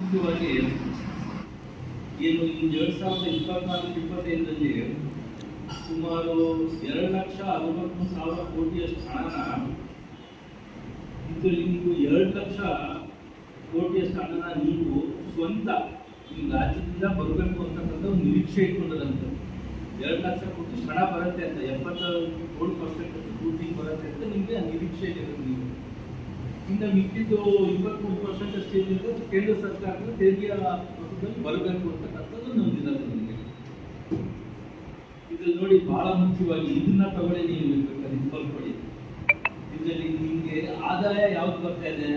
ಮುಖ್ಯವಾಗಿ ಏನು ಈ 2024-25ರಲ್ಲಿ ಸುಮಾರು 2,63,000 ಕೋಟಿಯಷ್ಟು ಹಣನ ಇದರಲ್ಲಿ ನೀವು 2,00,000 ಕೋಟಿಯಷ್ಟು ಹಣನ ನೀವು ಸ್ವಂತ ಈ ರಾಜ್ಯದಿಂದ ಬರಬೇಕು ಅಂತಕ್ಕಂಥ ಒಂದು ನಿರೀಕ್ಷೆ ಇಟ್ಕೊಂಡದಂತೆ 2,00,000 ಕೋಟಿ ಹಣ ಬರುತ್ತೆ ಅಂತ 77% ದುಡ್ಡು ಬರುತ್ತೆ ಅಂತ ನಿಮಗೆ ನಿರೀಕ್ಷೆ ಇದೆ. ನೀವು ಇನ್ನು ಮಿಕ್ಕಿದ್ದು 23% ಅಷ್ಟೇ ಏನಿದೆ ಕೇಂದ್ರ ಸರ್ಕಾರದ ತೆರಿಗೆಯ ಮೊತ್ತದಲ್ಲಿ ಬರಬೇಕು ಅಂತಕ್ಕಂಥದ್ದು ನಮ್ದಿರೋದು. ನಿಮಗೆ ಇದ್ರಲ್ಲಿ ನೋಡಿ ಬಹಳ ಮುಖ್ಯವಾಗಿ ಇದನ್ನ ತಗೊಳ್ಳಿ, ನೀವು ಬರ್ಕೊಳ್ಳಿ. ಇದರಲ್ಲಿ ನಿಮಗೆ ಆದಾಯ ಯಾವ್ದು ಬರ್ತಾ ಇದೆ,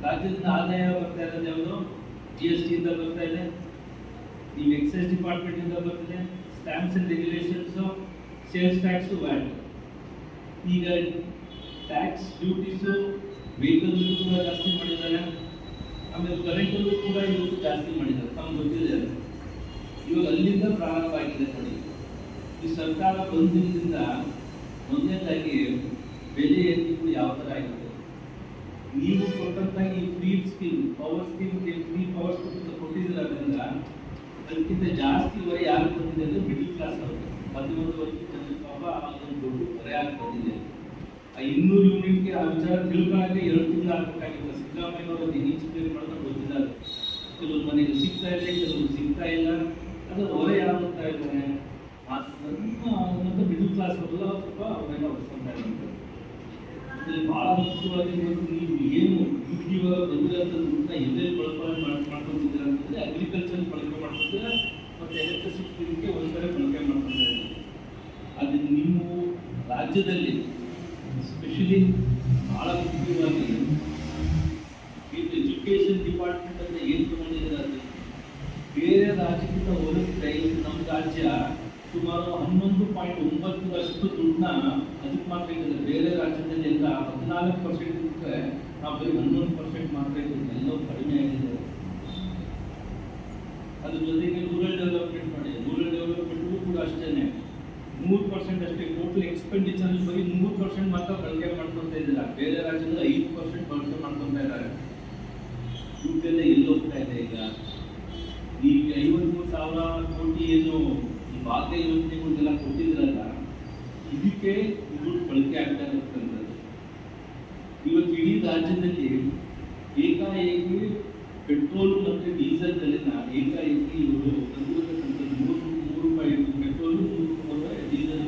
ರಾಜ್ಯದಿಂದ ಆದಾಯ ಬರ್ತಾ ಇರೋದು ಯಾವುದು, GST ಇಂದ ಬರ್ತಾ ಇದೆ, ನೀವು ಎಕ್ಸೈಸ್ ಡಿಪಾರ್ಟ್ಮೆಂಟ್ ಇಂದ ಬರ್ತಿದೆ, stamps and regulations, sales tax, watt. ಈಗ ಟ್ಯಾಕ್ಸ್ ಡ್ಯೂಟೀಸು ವೆಹಿಕಲ್ ಕೂಡ ಜಾಸ್ತಿ ಮಾಡಿದ್ದಾರೆ, ಆಮೇಲೆ ಕರೆಂಟಲ್ಲೂ ಕೂಡ ಇವತ್ತು ಜಾಸ್ತಿ ಮಾಡಿದ್ದಾರೆ. ತಮ್ಗೆ ಗೊತ್ತಿದೆ, ಇವಾಗ ಅಲ್ಲಿಂದ ಪ್ರಾರಂಭ ಆಗಿದೆ ನೋಡಿ. ಈ ಸರ್ಕಾರ ಬಂದಿದ್ದರಿಂದ ಮೊದಲನೇದಾಗಿ ಬೆಲೆ ಏರಿಕೆ ಯಾವ ಥರ ಆಗಿದೆ. ನೀವು ಕೊಟ್ಟಂತ ಈ free scheme, power scheme, free power scheme ಕೊಟ್ಟಿದ್ದೀರೋದ್ರಿಂದ ಅದಕ್ಕಿಂತ ಜಾಸ್ತಿ ಹೊರೆ ಯಾರು ಬಂದಿದೆ ಅಂದರೆ ಮಿಡಿಲ್ ಕ್ಲಾಸ್ ಅವರು 11 ವರ್ಷದ ಜನ ಪಾಪ ಅದೊಂದು ದೊಡ್ಡ ಹೊರೆ ಆಗಿ ಬಂದಿದೆ. ಆ 200 ಯೂನಿಟ್ಗೆ ಆ ವಿಚಾರ ತಿಳ್ಕೊಳ್ಳೋಕ್ಕೆ 2 ತಿಂಗಳು ಆಗಬೇಕಾಗಿತ್ತು. ಸಿದ್ದರಾಮಯ್ಯವರು ಎಕ್ಸ್ಪ್ಲೇನ್ ಮಾಡೋದು ಗೊತ್ತಿಲ್ಲ. ಕೆಲವು ಮನೆಗೆ ಸಿಗ್ತಾ ಇದೆ, ಕೆಲವು ಸಿಗ್ತಾ ಇಲ್ಲ. ಅದು ಹೊರೆ ಯಾರು ಹೋಗ್ತಾ ಇದ್ದಾರೆ ಮತ್ತು ಮಿಡಿಲ್ ಕ್ಲಾಸ್ ಅವರು ಸ್ವಲ್ಪ ಅವರೆಲ್ಲ ಹೊಡ್ಕೊತಾ ಇದ್ದಾರೆ. ಇದರಲ್ಲಿ ಭಾಳ ಮುಖ್ಯವಾಗಿ ನೀವು ಏನು ಇವಾಗ ಬಂದಿರೋಂಥದ್ದನ್ನ ಎಲ್ಲೆಲ್ಲಿ ಬಳಕೆ ಮಾಡ್ಕೊತಿದ್ದೀರ ಅಂತಂದರೆ ಅಗ್ರಿಕಲ್ಚರ್ ಬಳಕೆ ಮಾಡ್ಕೊತೀರ ಮತ್ತು ಎಲೆಕ್ಟ್ರಿಸಿಟಿಗೆ ಒಂದು ಕಡೆ ಬಳಕೆ ಮಾಡ್ಕೊತಾ ಇದ್ದೀರಿ. ಅದು ನೀವು ರಾಜ್ಯದಲ್ಲಿ ಸ್ಪೆಷಲಿ ಭಾಳ ಮುಖ್ಯವಾಗಿ ಎಜುಕೇಷನ್ ಡಿಪಾರ್ಟ್ಮೆಂಟ್ ಅಂತ ಏನು ತಗೊಂಡಿದ್ದಾರೆ, ಅದು ಬೇರೆ ರಾಜ್ಯಕ್ಕಿಂತ ಹೋಲಿಸಿದ್ರೆ ನಮ್ಮ ರಾಜ್ಯ ಸುಮಾರು 11.9% ದುಡ್ಡನ್ನ ಅದಕ್ಕೆ ಮಾತ್ರ ಇದ್ದಾರೆ. ಬೇರೆ ರಾಜ್ಯದಲ್ಲಿ ಎಲ್ಲ 14% ಇದ್ದರೆ ನಾವು ಬರೀ 11% ಮಾತ್ರ ಇದ್ದೀವಿ. ಎಲ್ಲವೂ ಕಡಿಮೆ ಆಗಿದೆ. ಅದ್ರ ಜೊತೆಗೆ ರೂರಲ್ ಡೆವಲಪ್ಮೆಂಟ್ ಮಾಡಿ, ರೂರಲ್ ಡೆವಲಪ್ಮೆಂಟ್ಗೂ ಕೂಡ ಅಷ್ಟೇ 3% ಅಷ್ಟೇ. ಟೋಟಲ್ ಎಕ್ಸ್ಪೆಂಡಿಚರ್ ಬರೀ 3% ಮಾತ್ರ ಬಳಕೆ ಮಾಡ್ಕೊತಾ ಇದ್ದೀರಾ. ಬೇರೆ ರಾಜ್ಯದಲ್ಲಿ 5% ಬಳಕೆ ಮಾಡ್ಕೊತಾ ಇದ್ದಾರೆ. ದುಡ್ಡೆಲ್ಲ ಎಲ್ಲಿ ಹೋಗ್ತಾ ಇದೆ ಈಗ? ಈಗ 53,000 ಕೋಟಿ ಏನು ಈ ಭಾಗ್ಯ ಯೋಜನೆಗಳಿಗೆಲ್ಲ ಕೊಟ್ಟಿದ್ರಲ್ಲ, ಇದಕ್ಕೆ ದುಡ್ಡು ಬಳಕೆ ಆಗ್ತಾ ಇರತಕ್ಕಂಥದ್ದು. ಇವತ್ತು ಇಡೀ ರಾಜ್ಯದಲ್ಲಿ ಏಕಾಏಕಿ ಪೆಟ್ರೋಲ್ ಮತ್ತು ಡೀಸೆಲ್ ಬೆಲೆನ ಏಕಾಏಕಿ ಇವರು ತಂದಿರತಕ್ಕಂಥದ್ದು 3 ರೂಪಾಯಿ ಪೆಟ್ರೋಲು, 3 ರೂಪಾಯಿ ಡೀಸೆಲ್.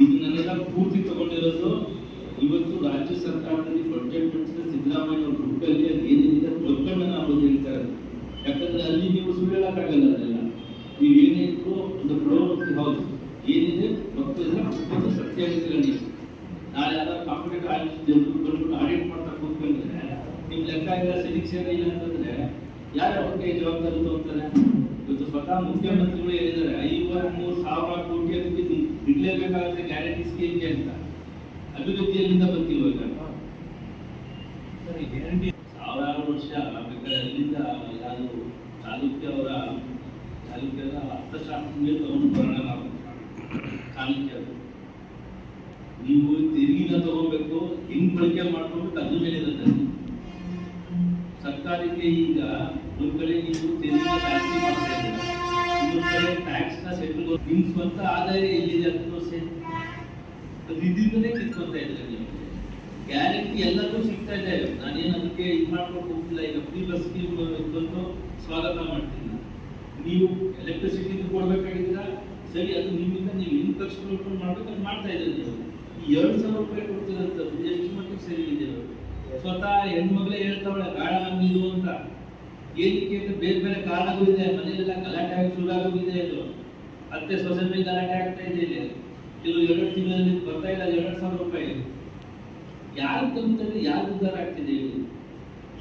ಇದನ್ನೆಲ್ಲ ಪೂರ್ತಿ ತಗೊಂಡಿರೋದು ಇವತ್ತು ರಾಜ್ಯ ಸರ್ಕಾರದಲ್ಲಿ ಬಡ್ಜೆಟ್ ಮಂಡಿಸಿದ ಸಿದ್ದರಾಮಯ್ಯ ಅವರು ದುಡ್ಡಲ್ಲಿ ಅದು ಏನೇನಿದೆ ಪ್ರಕರಣ ನಾವು ಹೇಳ್ತಾರೆ. ಯಾಕಂದ್ರೆ ಅಲ್ಲಿ ನೀವು ಸುಳ್ಳು ಹೇಳಕ್ಕಾಗಲ್ಲ. ಅದೆಲ್ಲ ನೀವು ಏನೇ ಇದ್ರು ಒಂದು ಫ್ಲೋರ್ ಆಫ್ ದಿ ಹೌಸ್ ಏನಿದೆ ಮಕ್ಕಳೆಲ್ಲ ಸತ್ಯ ಹೇಳ್ತೀರ. ನೀವು ನಾಳೆ ಯಾವ್ದಾದ್ರು ಕಾಂಪಿಟೇಟಿವ್ ಬಂದ್ಬಿಟ್ಟು ಆಡಿಟ್ ಮಾಡ್ತಾ ಕೂತ್ಕೊಂಡ್ರೆ ನಿಮ್ ಲೆಕ್ಕ ಇಲ್ಲ, ಸೆಲೆಕ್ಷನ್ ಇಲ್ಲ ಅಂತಂದ್ರೆ ಯಾರು ಅವ್ರಿಗೆ ಜವಾಬ್ದಾರಿ ತಗೋತಾರೆ? ಇವತ್ತು ಸ್ವತಃ ಮುಖ್ಯಮಂತ್ರಿಗಳು ಹೇಳಿದ್ದಾರೆ 53,000 ಕೋಟಿ ಅದಕ್ಕೆ ಇಡ್ಲೇಬೇಕಾಗುತ್ತೆ ಗ್ಯಾರಂಟಿ ಸ್ಕೀಮ್ಗೆ ಅಂತ. ಅಭಿವೃದ್ಧಿಯಲ್ಲಿಂದ ಬಂದಿವಾಗ ಗ್ಯಾರಂಟಿ ಸಾವಿರಾರು ವರ್ಷ ಬೇಕಾದ್ರೆ ಅಲ್ಲಿಂದ ಯಾರು ಚಾಲುಕ್ಯರ ಅರ್ಥಶಾಸ್ತ್ರ ತಗೊಂಡು ಬರೋಣ. ನಾವು ಚಾಲುಕ್ಯರು ನೀವು ತೆರಿಗೆನ ತಗೋಬೇಕು, ಹೆಂಗ್ ಬಳಕೆ ಮಾಡ್ಕೊಬೇಕು ಅದ್ರ ಮೇಲೆ ಇರುತ್ತೆ. ಸರ್ಕಾರಕ್ಕೆ ಈಗ ಒಂದ್ ಕಡೆ ನೀವು ತೆರಿಗೆ ಜಾಸ್ತಿ ಮಾಡ್ತಾ ಇದ್ದೀರಾ, ಇನ್ನೊಂದ್ ಕಡೆ ಟ್ಯಾಕ್ಸ್ ನ ಸೆಟ್ಲ್ ನಿಮ್ ಸ್ವಂತ ಆದಾಯ ಎಲ್ಲಿದೆ ಅಂತ ಅದು ಇದರಿಂದಲೇ ಕಿತ್ಕೊತಾ ಇದ್ರೆ ನೀವು ಗ್ಯಾರಂಟಿ ಎಲ್ಲರಿಗೂ ಸಿಗ್ತಾ ಇದೆ. ನಾನೇನು ಅದಕ್ಕೆ ಇದು ಮಾಡ್ಕೊಂಡು ಹೋಗ್ತಿಲ್ಲ. ಈಗ ಫ್ರೀ ಬಸ್ ಸ್ಕೀಮ್ ಇದ್ದಂತೂ ಸ್ವಾಗತ ಮಾಡ್ತೀನಿ. ನೀವು ಎಲೆಕ್ಟ್ರಿಸಿಟಿ ಕೊಡ್ಬೇಕಾಗಿದ್ದೀರಾ, ಸರಿ, ಅದು ನಿಮ್ಮಿಂದ ನೀವು ಏನು ಖರ್ಚು ಮಾಡ್ಕೊಂಡು ಮಾಡ್ಬೇಕು ಅದು ಮಾಡ್ತಾ ಇದ್ದೀರಿ. ನೀವು ಈ 2,000 ರೂಪಾಯಿ ಕೊಡ್ತಿರೋಂಥದ್ದು ಎಷ್ಟು ಮಟ್ಟಿಗೆ ಸರಿ ಇದೆ? ಸ್ವತಃ ಹೆಣ್ಮಗಳೇ ಹೇಳ್ತಾವಳೆ ಬೇಡ ನಮ್ಗಿದು ಅಂತ. ಏನಕ್ಕೆ ಅಂತ ಬೇರೆ ಬೇರೆ ಕಾರಣಗಳಿದೆ. ಮನೆಯಲ್ಲೆಲ್ಲ ಗಲಾಟೆ ಆಗಿ ಶುರು ಆಗೋಗಿದೆ. ಇದು ಅತ್ತೆ ಸೊಸೆ ಮೇಲೆ ಗಲಾಟೆ ಆಗ್ತಾ ಇದೆ. ಇಲ್ಲಿ ಕೆಲವು 2 ತಿಂಗಳಲ್ಲಿ ಬರ್ತಾ ಇಲ್ಲ 2,000 ರೂಪಾಯಿ. ಯಾರು ತಂದ್ರೆ ಯಾರು ಉದ್ಧಾರ ಆಗ್ತಿದೆ?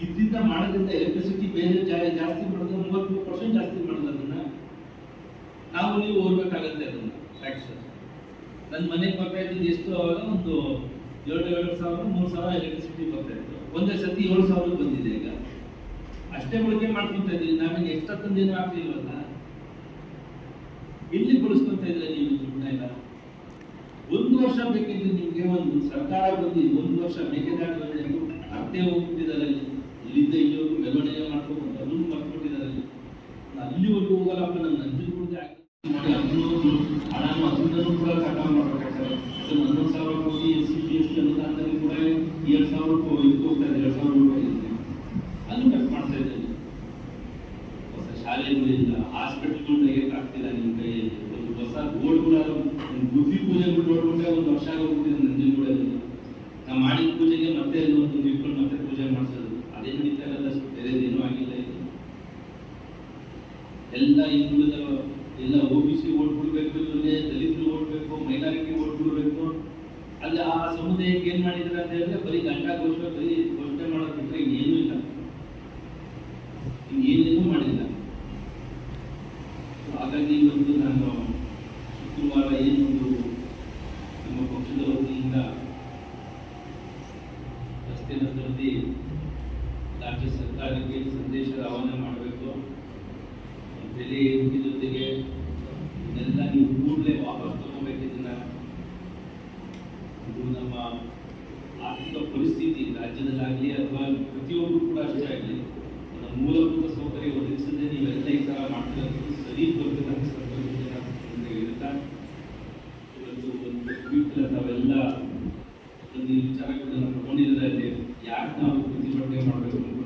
ಇದರಿಂದ ಮಾಡೋದ್ರಿಂದ ಎಲೆಕ್ಟ್ರಿಸಿಟಿ ಬೇರೆ ಜಾಸ್ತಿ ಮಾಡೋದು 33% ಜಾಸ್ತಿ ಮಾಡೋದು. ಅದನ್ನ ನಾವು ನೀವು ಓರ್ಬೇಕಾಗತ್ತೆ ಅದನ್ನ ಟ್ಯಾಕ್ಸ್. ನನ್ನ ಮನೆಗೆ ಬರ್ತಾ ಇದ್ದಿದ್ದು ಎಷ್ಟು ಅವಾಗ ಒಂದು 2,000 3,000 ಎಲೆಕ್ಟ್ರಿಸಿಟಿ ಬರ್ತಾ ಇತ್ತು. ಒಂದೇ ಸತಿ 7,000 ಬಂದಿದೆ. ಈಗ ಅಷ್ಟೇ ಬಳಕೆ ಮಾಡ್ಕೊತಾ ಇದ್ದೀವಿ. ನಾವೇನು ಎಕ್ಸ್ಟ್ರಾ ತಂದೇನು ಆಗ್ತಿಲ್ವಲ್ಲ. ಎಲ್ಲಿ ಬಳಸ್ಕೊತಾ ಇದ್ರೆ ನೀವು ದುಡ್ಡನ್ನ? 1 ವರ್ಷ ಬೇಕಿದ್ರೆ ನಿಮ್ಗೆ ಒಂದು ಸರ್ಕಾರ ಬಂದು 1 ವರ್ಷ ಮೇಕೆದಾಟು ಅರ್ಧೇ ಹೋಗ್ತಿದ್ದಾರೆ. ಇಲ್ಲಿಂದ ಇಲ್ಲಿವರೆಗೂ ಮೆರವಣಿಗೆ ಮಾಡ್ತಾರೆ. ಶಾಲೆಗಳಿಲ್ಲ, ಹಾಸ್ಪಿಟಲ್ಗಳು ತೆಗಿಯಕ್ಕೆ ಆಗ್ತಿಲ್ಲ ನಿಮ್ಮ ಕೈಯಲ್ಲಿ. ಒಂದು ಹೊಸ ಬೋರ್ಡ್ಗಳು ಬುದ್ಧಿ ಪೂಜೆ ಬಿಟ್ಟು ಹೊರಟೆ ಒಂದು ವರ್ಷ ಆಗೋಗ್ಬಿಟ್ಟಿದೆ ನಂಜನಗೂಡಲ್ಲಿ. ನಾವು ಮಾಡಿದ ಪೂಜೆಗೆ ಮತ್ತೆ ಒಂದು ಇಟ್ಕೊಂಡು ಮತ್ತೆ ಪೂಜೆ ಮಾಡಿಸೋದು, ಅದೇ ನಡೀತಾ ಇರೋದು ಅಷ್ಟು, ಬೇರೆದೇನೂ ಆಗಿಲ್ಲ ಇದು. ಎಲ್ಲ ಹಿಂದುಳಿದ ಎಲ್ಲ OBC ಓಟ್ ಬಿಡ್ಬೇಕು, ದಲಿತರು ಓಡ್ಬೇಕು, ಮೈನಾರಿಟಿ ಓಟ್ ಬಿಡ್ಬೇಕು. ಅಲ್ಲಿ ಆ ಸಮುದಾಯಕ್ಕೆ ಏನ್ ಮಾಡಿದ್ರೆ ಅಂತ ಹೇಳಿದ್ರೆ ಬರೀ ಗಂಟಾ ಘೋಷಣೆ ಮಾಡೋದು ಬಿಟ್ಟರೆ ಇನ್ನೇನೂ ಇಲ್ಲ, ಇನ್ನೇನೇನೂ ಮಾಡಿಲ್ಲ. ಹಾಗಾಗಿ ಇವತ್ತು ನಾನು ಶುಕ್ರವಾರ ಏನೊಂದು ನಮ್ಮ ಪಕ್ಷದ ವತಿಯಿಂದ ರಸ್ತೆ ನದಿ ರಾಜ್ಯ ಸರ್ಕಾರಕ್ಕೆ ಸಂದೇಶ ರವಾನೆ ಮಾಡಬೇಕು. ಬೆಲೆ ಏರಿಕೆ ಜೊತೆಗೆ ಇದೆಲ್ಲ ನೀವು ಕೂಡಲೇ ವಾಪಸ್ ತಗೋಬೇಕು. ಇದನ್ನ ಇದು ನಮ್ಮ ಆರ್ಥಿಕ ಪರಿಸ್ಥಿತಿ ರಾಜ್ಯದಲ್ಲಾಗಲಿ ಅಥವಾ ಪ್ರತಿಯೊಬ್ಬರು ಕೂಡ ಅಷ್ಟೇ ಆಗಲಿ, ನಮ್ಮ ಮೂಲಭೂತ ಸೌಕರ್ಯ ಒದಗಿಸದೆ ನೀವೆಲ್ಲ ಈ ಥರ ಮಾಡ್ತಿರೋದು ಸರಿ ಬರ್ತದೆ ಅಂತ ಹೇಳ್ತಾ ಇವತ್ತು ಒಂದು ಟ್ವೀಟ್ ತಾವೆಲ್ಲ ಒಂದು ವಿಚಾರಗಳನ್ನ ತಗೊಂಡಿದ್ರೆ ಯಾಕೆ ನಾವು ಪ್ರತಿಭಟನೆ ಮಾಡಬೇಕು